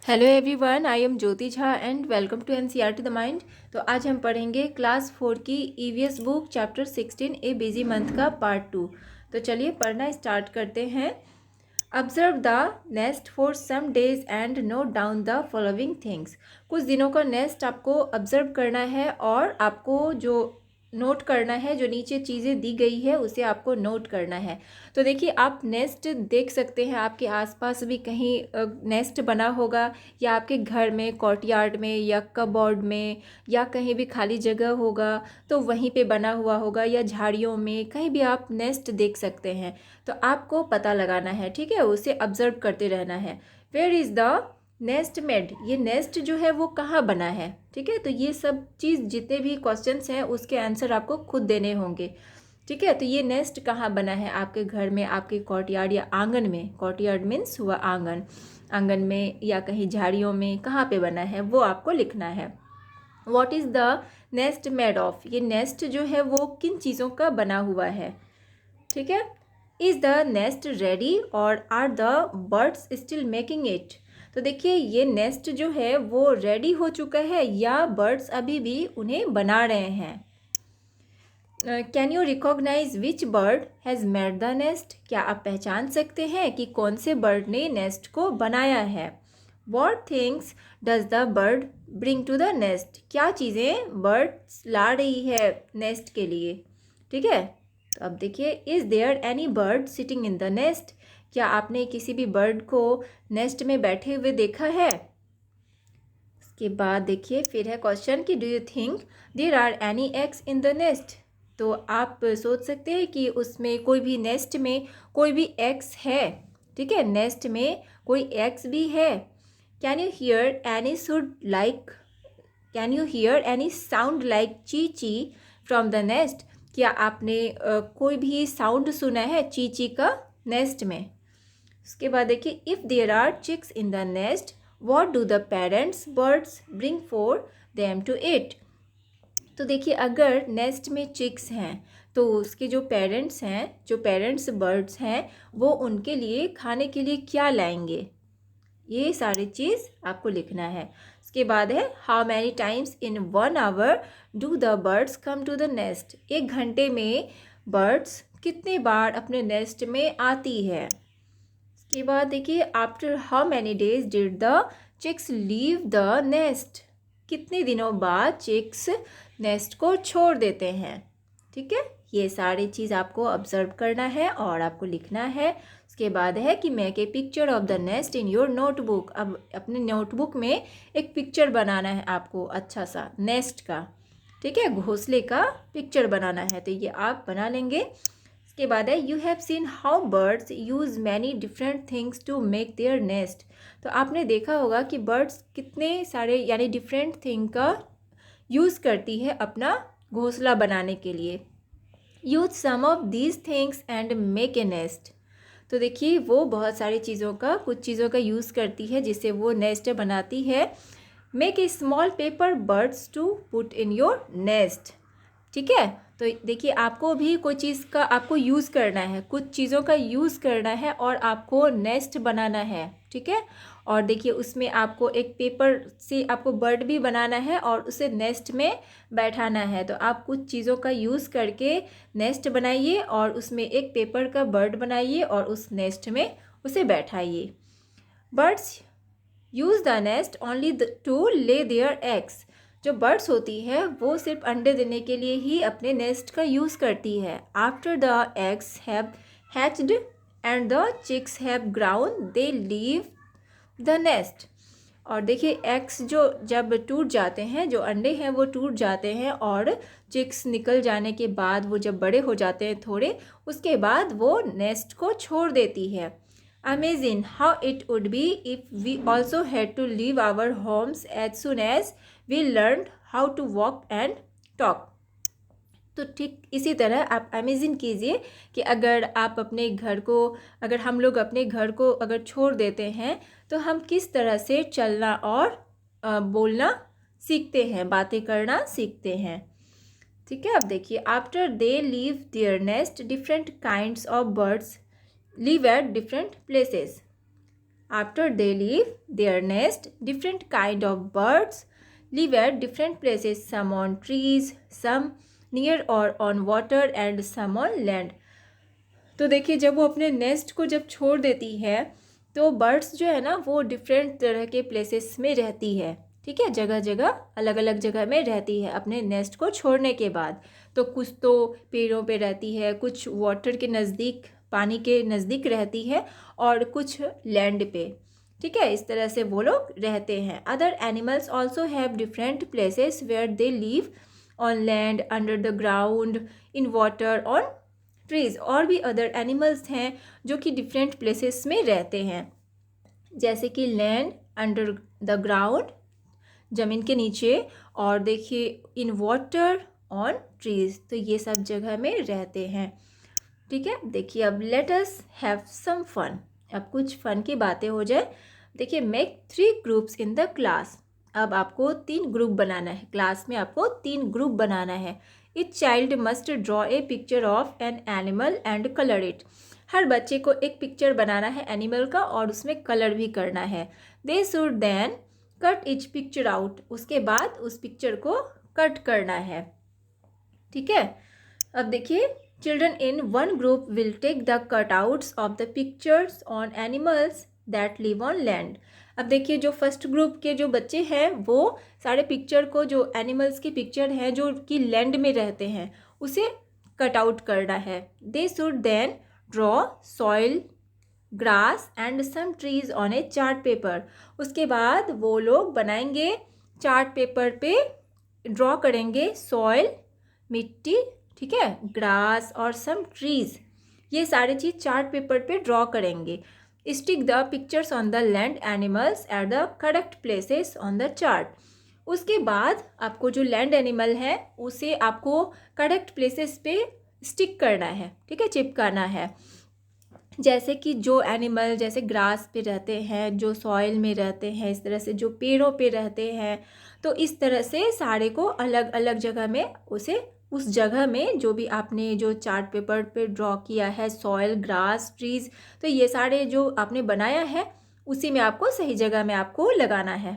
Hello everyone, I am Jyoti Jha and welcome to NCERT the mind. तो आज हम पढ़ेंगे क्लास 4 की EVS book chapter 16 a busy month का पार्ट 2। तो चलिए पढ़ना स्टार्ट करते हैं। Observe the nest for some days and note down the following things. कुछ दिनों का नेस्ट आपको ऑब्जर्व करना है और आपको जो नोट करना है, जो नीचे चीज़ें दी गई है उसे आपको नोट करना है। तो देखिए, आप नेस्ट देख सकते हैं, आपके आसपास भी कहीं नेस्ट बना होगा, या आपके घर में कोर्टयार्ड में या कबोर्ड में या कहीं भी खाली जगह होगा तो वहीं पे बना हुआ होगा, या झाड़ियों में कहीं भी आप नेस्ट देख सकते हैं। तो आपको पता लगाना है, ठीक है, उसे ऑब्जर्व करते रहना है। Where is the nest made, ये नेस्ट जो है वो कहाँ बना है, ठीक है। तो ये सब चीज़, जितने भी क्वेश्चंस हैं उसके आंसर आपको खुद देने होंगे, ठीक है। तो ये नेस्ट कहाँ बना है, आपके घर में, आपके कोर्टयार्ड या आंगन में। कोर्टयार्ड मीन्स हुआ आंगन, आंगन में या कहीं झाड़ियों में, कहाँ पे बना है वो आपको लिखना है। What is the nest made of, ये नेस्ट जो है वो किन चीज़ों का बना हुआ है, ठीक है। इज़ द नेस्ट रेडी और are the birds still making it. तो देखिए, ये नेस्ट जो है वो रेडी हो चुका है या बर्ड्स अभी भी उन्हें बना रहे हैं। Can you recognise which bird has made the nest, क्या आप पहचान सकते हैं कि कौन से बर्ड ने नेस्ट को बनाया है। What things does the bird bring to the nest, क्या चीज़ें बर्ड्स ला रही है नेस्ट के लिए, ठीक है। तो अब देखिए, is there any bird sitting in the nest, क्या आपने किसी भी बर्ड को नेस्ट में बैठे हुए देखा है। उसके बाद देखिए, फिर है क्वेश्चन कि do you think there are any eggs in the nest. तो आप सोच सकते हैं कि उसमें कोई भी नेस्ट में कोई भी एग्स है, ठीक है, नेस्ट में कोई एग्स भी है। Can you here any can you here any sound like ची ची फ्रॉम द नेस्ट, क्या आपने कोई भी साउंड सुना है ची ची का नेस्ट में। उसके बाद देखिए, if there are chicks in the nest what do the parents birds bring for them to it. तो देखिए, अगर नेस्ट में चिक्स हैं तो उसके जो पेरेंट्स बर्ड्स हैं वो उनके लिए खाने के लिए क्या लाएंगे, ये सारी चीज़ आपको लिखना है। उसके बाद है, how many times in 1 hour do the birds come to the nest, 1 घंटे में बर्ड्स कितने बार अपने नेस्ट में आती है। उसके बाद देखिए, after how many days did the chicks leave the nest, कितने दिनों बाद चिक्स नेस्ट को छोड़ देते हैं, ठीक है। ये सारी चीज़ आपको ऑब्जर्व करना है और आपको लिखना है। उसके बाद है कि make a picture of the nest in your notebook, अब अपने नोटबुक में एक पिक्चर बनाना है आपको, अच्छा सा नेस्ट का, ठीक है, घोंसले का पिक्चर बनाना है। तो ये आप बना लेंगे। उसके बाद है, you have seen how birds use many different things to make their nest. तो आपने देखा होगा कि बर्ड्स कितने सारे यानी डिफरेंट थिंग का यूज़ करती है अपना घोंसला बनाने के लिए। Use some of these things and make a nest. तो देखिए, वो बहुत सारी चीज़ों का, कुछ चीज़ों का यूज़ करती है जिससे वो नेस्ट बनाती है। Make a small paper birds to put in your nest, ठीक है। तो देखिए, आपको भी कोई चीज़ का आपको यूज़ करना है, कुछ चीज़ों का यूज़ करना है और आपको नेस्ट बनाना है, ठीक है। और देखिए, उसमें आपको एक पेपर से आपको बर्ड भी बनाना है और उसे नेस्ट में बैठाना है। तो आप कुछ चीज़ों का यूज़ करके नेस्ट बनाइए और उसमें एक पेपर का बर्ड बनाइए और उस नेस्ट में उसे बैठाइए। Birds use the nest only to lay their eggs, जो बर्ड्स होती है वो सिर्फ अंडे देने के लिए ही अपने नेस्ट का यूज़ करती है। After the eggs have hatched and the chicks have grown they leave the nest. और देखिए, एग्स जो जब टूट जाते हैं, जो अंडे हैं वो टूट जाते हैं और चिक्स निकल जाने के बाद, वो जब बड़े हो जाते हैं थोड़े, उसके बाद वो नेस्ट को छोड़ देती है। Imagine how it would be if we also had to leave our homes as soon as we learned how to walk and talk. तो ठीक इसी तरह आप इमेजिन कीजिए कि अगर आप अपने घर को, अगर हम लोग अपने घर को अगर छोड़ देते हैं तो हम किस तरह से चलना और बोलना सीखते हैं, बातें करना सीखते हैं, ठीक है। अब देखिए, after they leave their nest different kinds of birds live at different places. After they leave their nest, different kind of birds live at different places, some on trees, some near or on water and some on land. तो देखिए जब वो अपने nest को जब छोड़ देती है तो बर्ड्स जो है ना वो डिफरेंट तरह के प्लेसेस में रहती है, ठीक है, जगह जगह अलग अलग जगह में रहती है अपने नेस्ट को छोड़ने के बाद। तो कुछ तो पेड़ों पे रहती है, कुछ वाटर के नज़दीक, पानी के नज़दीक रहती है, और कुछ लैंड पे, ठीक है, इस तरह से वो लोग रहते हैं। Other animals also have different places where they live, on land, under the ground, in water, on trees. और भी अदर एनिमल्स हैं जो कि डिफरेंट प्लेसेस में रहते हैं, जैसे कि लैंड, अंडर द ग्राउंड, ज़मीन के नीचे, और देखिए इन वाटर, ऑन ट्रीज, तो ये सब जगह में रहते हैं, ठीक है। देखिए अब let us have some fun, अब कुछ फन की बातें हो जाए। देखिए make 3 groups in the class, अब आपको 3 ग्रुप बनाना है, क्लास में आपको 3 ग्रुप बनाना है। Each child must draw a picture of an animal and color it. हर बच्चे को एक पिक्चर बनाना है एनिमल का और उसमें कलर भी करना है। They should then cut each picture out. उसके बाद उस पिक्चर को कट करना है, ठीक है। अब देखिए children in one group will take the cutouts of the pictures on animals that live on land. अब देखिए जो फर्स्ट ग्रुप के जो बच्चे हैं वो सारे पिक्चर को, जो एनिमल्स की पिक्चर हैं जो कि लैंड में रहते हैं, उसे कट आउट करना है। They should then draw soil, grass and some trees on a chart paper. उसके बाद वो लोग बनाएंगे, चार्ट पेपर पे ड्रॉ करेंगे सॉइल, मिट्टी, ठीक है, ग्रास और सम ट्रीज, ये सारी चीज़ चार्ट पेपर पे ड्रॉ करेंगे। Stick the pictures on the land animals at the correct places on the chart. उसके बाद आपको जो लैंड एनिमल है उसे आपको करेक्ट प्लेसेस पे स्टिक करना है, ठीक है, चिपकाना है। जैसे कि जो एनिमल जैसे ग्रास पे रहते हैं, जो सॉइल में रहते हैं, इस तरह से जो पेड़ों पे रहते हैं, तो इस तरह से सारे को अलग अलग जगह में उसे, उस जगह में जो भी आपने जो चार्ट पेपर पे ड्रॉ किया है, सॉइल, ग्रास, ट्रीज, तो ये सारे जो आपने बनाया है उसी में आपको सही जगह में आपको लगाना है,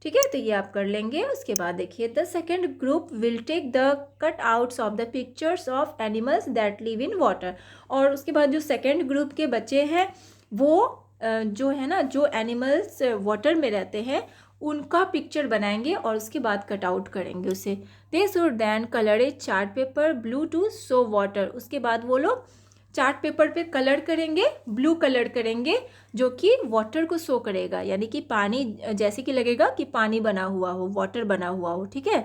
ठीक है। तो ये आप कर लेंगे। उसके बाद देखिए the second group will take the cut outs of the pictures of animals that live in water. और उसके बाद जो सेकेंड ग्रुप के बच्चे हैं वो जो है ना, जो एनिमल्स वाटर में रहते हैं उनका पिक्चर बनाएंगे और उसके बाद कट आउट करेंगे उसे। They should then colour a chart paper blue to show water. उसके बाद वो लोग चार्ट पेपर पे कलर करेंगे, ब्लू कलर करेंगे, जो कि वाटर को शो करेगा, यानी कि पानी, जैसे कि लगेगा कि पानी बना हुआ हो, वाटर बना हुआ हो, ठीक है।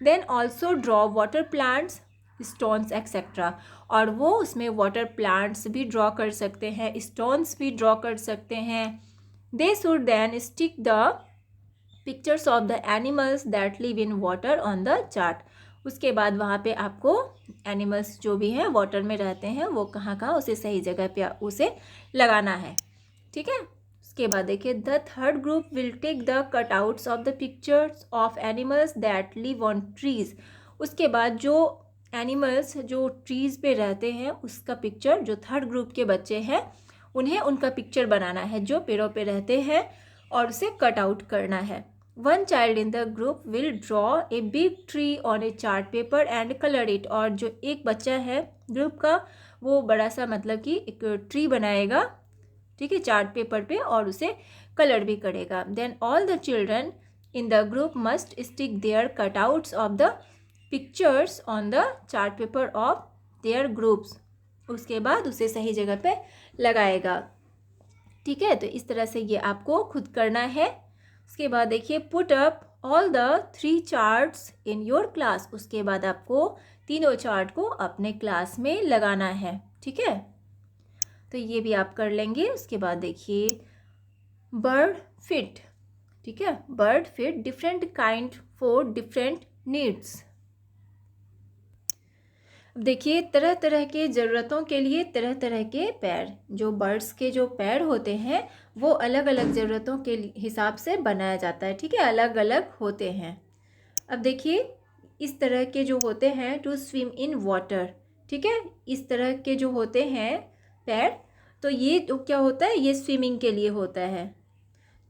Then also draw water plants, stones etcetera. और वो उसमें वाटर प्लांट्स भी ड्रॉ कर सकते हैं, स्टोन्स भी ड्रॉ कर सकते हैं। They should then stick the pictures of the animals that live in water on the chart. उसके बाद वहाँ पे आपको एनिमल्स जो भी हैं वाटर में रहते हैं वो कहाँ कहाँ उसे सही जगह पे उसे लगाना है, ठीक है। उसके बाद देखिए the third group will take the cutouts of the pictures of animals that live on trees. उसके बाद जो एनिमल्स जो ट्रीज पे रहते हैं उसका पिक्चर, जो थर्ड ग्रुप के बच्चे हैं उन्हें उनका पिक्चर बनाना है जो पेड़ों पे रहते हैं और उसे कट आउट करना है। One child in the group will draw a big tree on a chart paper and colour it. और जो एक बच्चा है ग्रुप का वो बड़ा सा, मतलब कि एक ट्री बनाएगा, ठीक है, चार्ट पेपर पे, और उसे कलर भी करेगा। Then all the children in the group must stick their cutouts of the pictures on the chart paper of their groups. उसके बाद उसे सही जगह पे लगाएगा, ठीक है। तो इस तरह से ये आपको खुद करना है। उसके बाद देखिए put up all the 3 charts in your class. उसके बाद आपको तीनों चार्ट को अपने क्लास में लगाना है, ठीक है। तो ये भी आप कर लेंगे। उसके बाद देखिए बर्ड फिट, ठीक है, bird fit different kind for different needs. देखिए तरह तरह के ज़रूरतों के लिए तरह तरह के पैर, जो बर्ड्स के जो पैर होते हैं वो अलग अलग ज़रूरतों के हिसाब से बनाया जाता है, ठीक है, अलग अलग होते हैं। अब देखिए इस तरह के जो होते हैं टू स्विम इन वाटर, ठीक है, इस तरह के जो होते हैं पैर, तो ये तो क्या होता है, ये स्विमिंग के लिए होता है।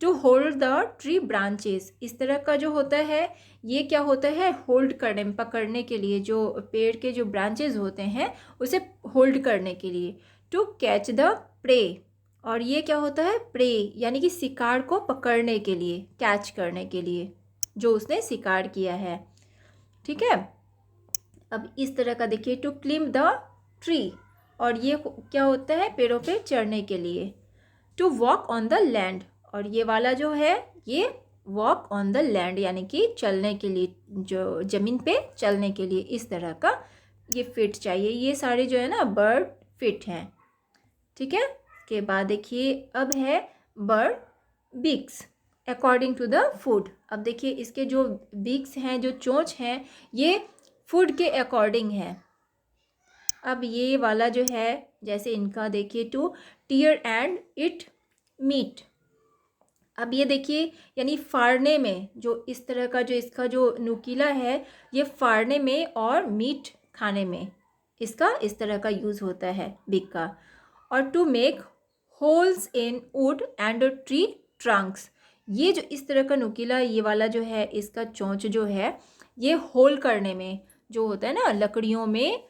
To hold the tree branches, इस तरह का जो होता है ये क्या होता है, होल्ड करने, पकड़ने के लिए, जो पेड़ के जो ब्रांचेस होते हैं उसे होल्ड करने के लिए। टू कैच द प्रे, और ये क्या होता है, प्रे यानी कि शिकार को पकड़ने के लिए, कैच करने के लिए जो उसने शिकार किया है। ठीक है, अब इस तरह का देखिए, टू क्लिम द ट्री, और ये क्या होता है, पेड़ों पे चढ़ने के लिए। To walk on the land, और ये वाला जो है ये वॉक ऑन द लैंड यानी कि चलने के लिए, जो ज़मीन पे चलने के लिए, इस तरह का ये फिट चाहिए। ये सारे जो है ना बर्ड फिट हैं। ठीक है, के बाद देखिए अब है bird beaks according to the food. अब देखिए इसके जो बिक्स हैं, जो चोंच हैं, ये फूड के अकॉर्डिंग है। अब ये वाला जो है, जैसे इनका देखिए, to tear and eat meat. अब ये देखिए यानी फाड़ने में, जो इस तरह का जो इसका जो नुकीला है, ये फाड़ने में और मीट खाने में इसका इस तरह का यूज़ होता है बिग का। और to make holes in wood and tree trunks, ये जो इस तरह का नुकीला ये वाला जो है, इसका चोंच जो है, ये होल करने में जो होता है ना, लकड़ियों में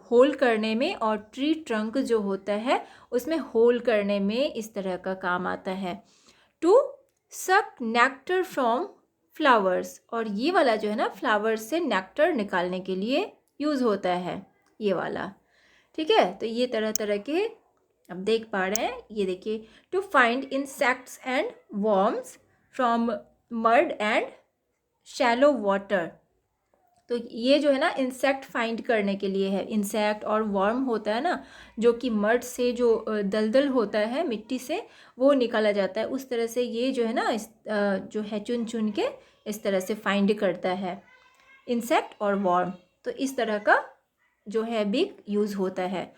होल करने में, और ट्री ट्रंक जो होता है उसमें होल करने में इस तरह का काम आता है। टू सक नेक्टर फ्रॉम फ्लावर्स, और ये वाला जो है ना, फ्लावर्स से नेक्टर निकालने के लिए यूज़ होता है ये वाला। ठीक है, तो ये तरह तरह के अब देख पा रहे हैं। ये देखिए, to find insects and worms from mud and shallow water, तो ये जो है ना इंसेक्ट फाइंड करने के लिए है। इंसेक्ट और वर्म होता है ना, जो कि मड से जो दलदल होता है मिट्टी से, वो निकाला जाता है। उस तरह से ये जो है ना जो है चुन चुन के इस तरह से फाइंड करता है इंसेक्ट और वर्म। तो इस तरह का जो है बिग यूज़ होता है।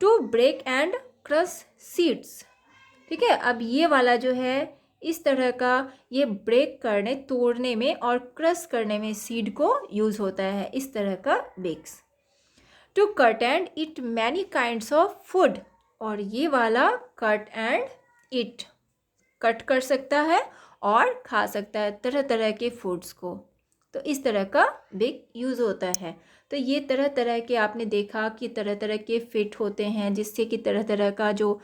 To break and crush seeds. ठीक है, अब ये वाला जो है इस तरह का, ये ब्रेक करने, तोड़ने में और क्रश करने में सीड को यूज़ होता है, इस तरह का beaks. To cut and eat many kinds of food, और ये वाला कट एंड ईट, कट कर सकता है और खा सकता है तरह तरह के फूड्स को। तो इस तरह का बिग यूज़ होता है। तो ये तरह तरह के आपने देखा कि तरह तरह के फिट होते हैं, जिससे कि तरह तरह का जो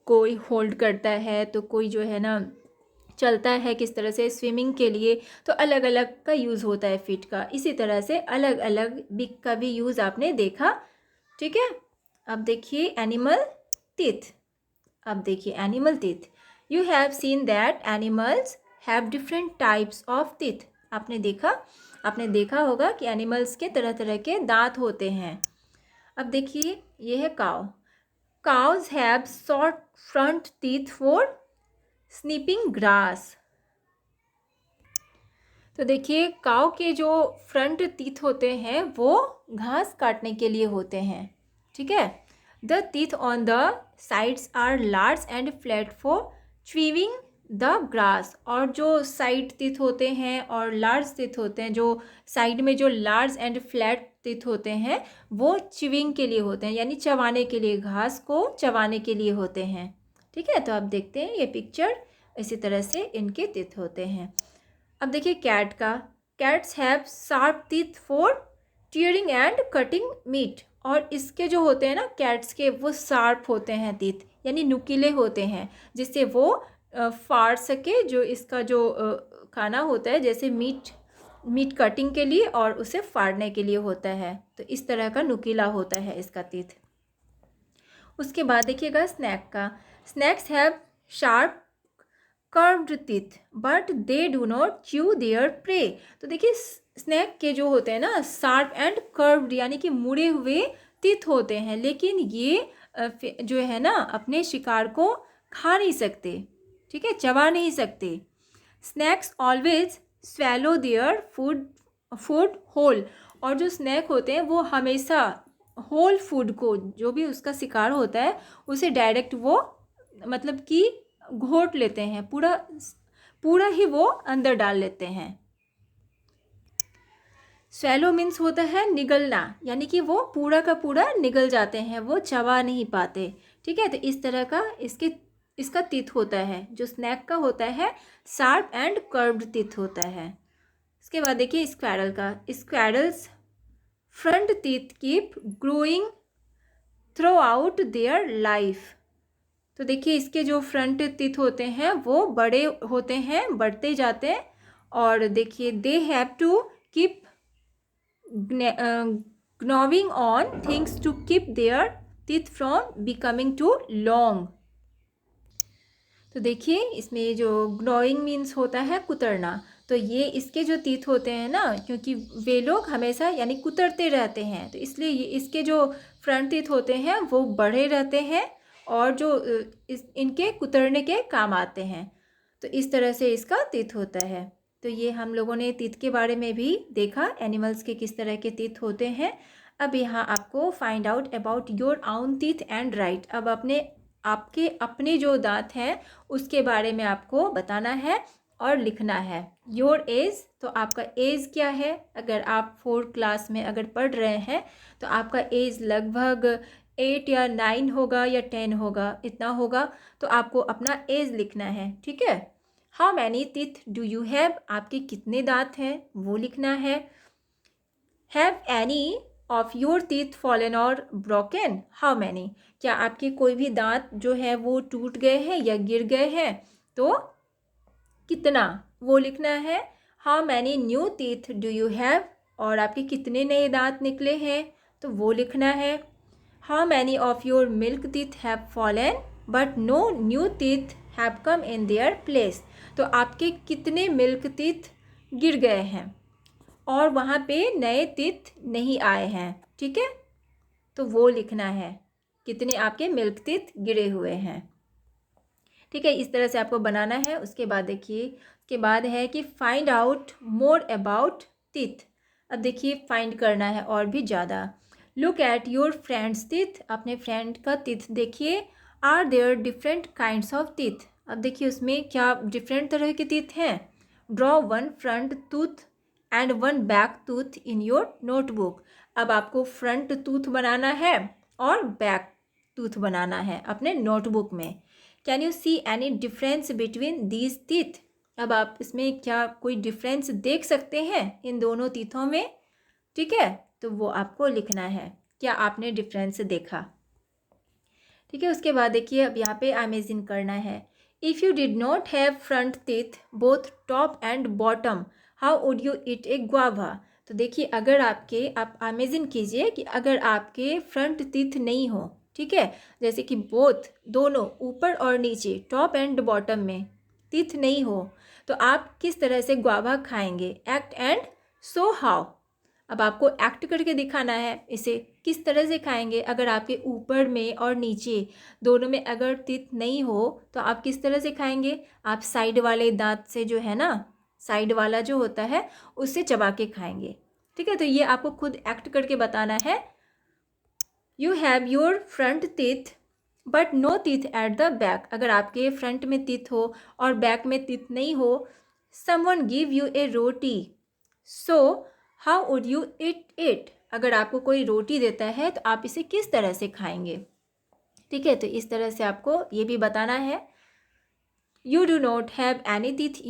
कोई होल्ड करता है, तो कोई जो है ना चलता है किस तरह से स्विमिंग के लिए, तो अलग अलग का यूज़ होता है फिट का। इसी तरह से अलग अलग बिग का भी यूज़ आपने देखा। ठीक है, अब देखिए एनिमल टीथ। अब देखिए animal teeth, you have seen that animals have different types of teeth. आपने देखा होगा कि एनिमल्स के तरह तरह के दांत होते हैं। अब देखिए ये है cow. Cows have short front teeth for snipping grass. तो देखिए काऊ के जो फ्रंट टीथ होते हैं वो घास काटने के लिए होते हैं। ठीक है, the teeth on the sides are large and flat for chewing the grass, और जो साइड टीथ होते हैं और लार्ज टीथ होते हैं, जो साइड में जो लार्ज एंड फ्लैट टीथ होते हैं वो च्यूइंग के लिए होते हैं, यानी चबाने के लिए, घास को चबाने के लिए होते हैं। ठीक है, तो आप देखते हैं ये पिक्चर, इसी तरह से इनके टीथ होते हैं। अब देखिए कैट का, cats have sharp teeth for tearing and cutting meat, और इसके जो होते हैं ना कैट्स के, वो शार्प होते हैं टीथ, यानी नुकीले होते हैं, जिससे वो फाड़ सके जो इसका जो खाना होता है, जैसे मीट कटिंग के लिए और उसे फाड़ने के लिए होता है। तो इस तरह का नुकीला होता है इसका टीथ। उसके बाद देखिएगा स्नैक का, snacks have sharp curved teeth but they do not chew there pray. तो देखिए स्नैक के जो होते हैं ना शार्प एंड कर्व्ड यानी कि मुड़े हुए टीथ होते हैं, लेकिन ये जो है ना अपने शिकार को खा नहीं सकते। ठीक है, चबा नहीं सकते। Snakes always swallow their food whole, और जो स्नैक होते हैं वो हमेशा होल फूड को, जो भी उसका शिकार होता है उसे डायरेक्ट वो मतलब कि घोट लेते हैं, पूरा ही वो अंदर डाल लेते हैं। स्वैलो मीन्स होता है निगलना, यानी कि वो पूरा का पूरा निगल जाते हैं, वो चबा नहीं पाते। ठीक है, तो इस तरह का इसका टीथ होता है। जो स्नैक का होता है शार्प एंड कर्व्ड टीथ होता है। इसके बाद देखिए स्क्वैरल का। Squirrels front teeth keep growing throughout their life. तो देखिए इसके जो फ्रंट टीथ होते हैं वो बड़े होते हैं, बढ़ते जाते हैं। और देखिए they have to keep gnawing on things to keep their teeth from becoming too long। तो देखिए इसमें जो ग्नोइंग मीन्स होता है कुतरना। तो ये इसके जो टीथ होते हैं ना, क्योंकि वे लोग हमेशा यानी कुतरते रहते हैं, तो इसलिए ये इसके जो फ्रंट टीथ होते हैं वो बड़े रहते हैं और जो इनके कुतरने के काम आते हैं। तो इस तरह से इसका टीथ होता है। तो ये हम लोगों ने टीथ के बारे में भी देखा, एनिमल्स के किस तरह के टीथ होते हैं। अब यहाँ आपको find out about your own teeth and right. अब आपके अपने जो दांत हैं उसके बारे में आपको बताना है और लिखना है। योर एज, तो आपका एज क्या है। अगर आप 4th क्लास में अगर पढ़ रहे हैं तो आपका एज लगभग 8 या 9 होगा या 10 होगा, इतना होगा। तो आपको अपना एज लिखना है, ठीक है। How many teeth do you have, आपके कितने दांत हैं वो लिखना है। Have any of your teeth fallen और ब्रोकन, हाउ मैनी, क्या आपके कोई भी दांत जो है वो टूट गए हैं या गिर गए हैं, तो कितना वो लिखना है। How many new teeth do you have, और आपके कितने नए दांत निकले हैं तो वो लिखना है। How many of your milk teeth have fallen but no new teeth have come in their place, तो आपके कितने मिल्क टीथ गिर गए हैं और वहाँ पे नए टीथ नहीं आए हैं, ठीक है। तो वो लिखना है कितने आपके मिल्क टीथ गिरे हुए हैं, ठीक है। इस तरह से आपको बनाना है। उसके बाद देखिए, उसके बाद है कि find out more about teeth. अब देखिए फाइंड करना है और भी ज़्यादा। Look at your friends teeth, अपने फ्रेंड का टीथ देखिए। Are there different kinds of teeth, अब देखिए उसमें क्या डिफरेंट तरह के टीथ हैं। Draw 1 front tooth and 1 back tooth in your notebook. अब आपको फ्रंट टूथ बनाना है और बैक टूथ बनाना है अपने नोटबुक में। Can you see any difference between these teeth, अब आप इसमें क्या कोई डिफरेंस देख सकते हैं इन दोनों टीथों में, ठीक है। तो वो आपको लिखना है, क्या आपने डिफरेंस देखा, ठीक है। उसके बाद देखिए अब यहाँ पे इमेजिन करना है। If you did not have front teeth both top and bottom how would you eat A guava. तो देखिए अगर आप इमेजिन कीजिए कि अगर आपके फ्रंट टीथ नहीं हो, ठीक है, जैसे कि बोथ दोनों ऊपर और नीचे टॉप एंड बॉटम में टीथ नहीं हो, तो आप किस तरह से गुआवा खाएंगे। एक्ट एंड सो हाउ, अब आपको एक्ट करके दिखाना है इसे किस तरह से खाएंगे। अगर आपके ऊपर में और नीचे दोनों में अगर टीथ नहीं हो तो आप किस तरह से खाएंगे। आप साइड वाले दांत से जो है ना, साइड वाला जो होता है उससे चबा के खाएंगे, ठीक है। तो ये आपको खुद एक्ट करके बताना है। You have your front teeth but no teeth at the back, अगर आपके फ्रंट में टीथ हो और बैक में टीथ नहीं हो। Someone give U A roti so how would you eat it, अगर आपको कोई रोटी देता है तो आप इसे किस तरह से खाएंगे, ठीक है। तो इस तरह से आपको ये भी बताना है। You do not have any teeth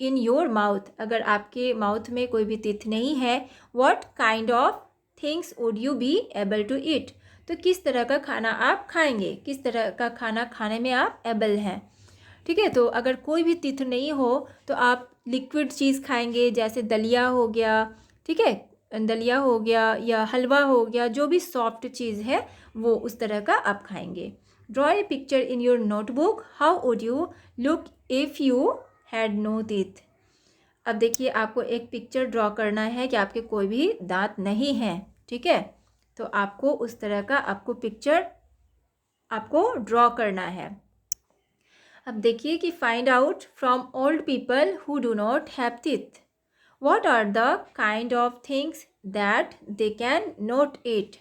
in your mouth, अगर आपके माउथ में कोई भी टीथ नहीं है। What kind of things would you be able to eat, तो किस तरह का खाना आप खाएंगे, किस तरह का खाना खाने में आप एबल हैं, ठीक है। तो अगर कोई भी टीथ नहीं हो तो आप लिक्विड चीज़ खाएंगे, जैसे दलिया हो गया, ठीक है, दलिया हो गया या हलवा हो गया, जो भी सॉफ्ट चीज़ है वो उस तरह का आप खाएंगे। Draw a picture in your notebook how would you look if you had no teeth. अब देखिए आपको एक पिक्चर ड्रॉ करना है कि आपके कोई भी दांत नहीं हैं, ठीक है। तो आपको उस तरह का आपको पिक्चर आपको ड्रॉ करना है। अब देखिए कि find out from old people who do not have teeth what are the kind of things that they can not eat.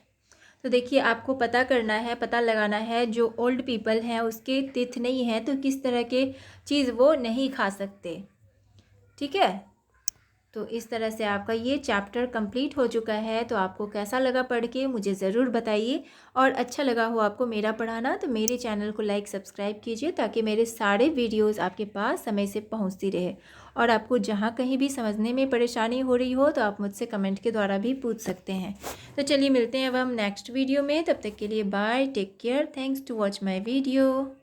तो देखिए आपको पता करना है, पता लगाना है जो ओल्ड पीपल हैं उसके टीथ नहीं हैं तो किस तरह के चीज़ वो नहीं खा सकते, ठीक है। तो इस तरह से आपका ये चैप्टर कंप्लीट हो चुका है। तो आपको कैसा लगा पढ़ के मुझे ज़रूर बताइए, और अच्छा लगा हो आपको मेरा पढ़ाना तो मेरे चैनल को लाइक सब्सक्राइब कीजिए, ताकि मेरे सारे वीडियोस आपके पास समय से पहुंचती रहे। और आपको जहां कहीं भी समझने में परेशानी हो रही हो तो आप मुझसे कमेंट के द्वारा भी पूछ सकते हैं। तो चलिए मिलते हैं अब हम नेक्स्ट वीडियो में। तब तक के लिए bye, take care, thanks to watch my video.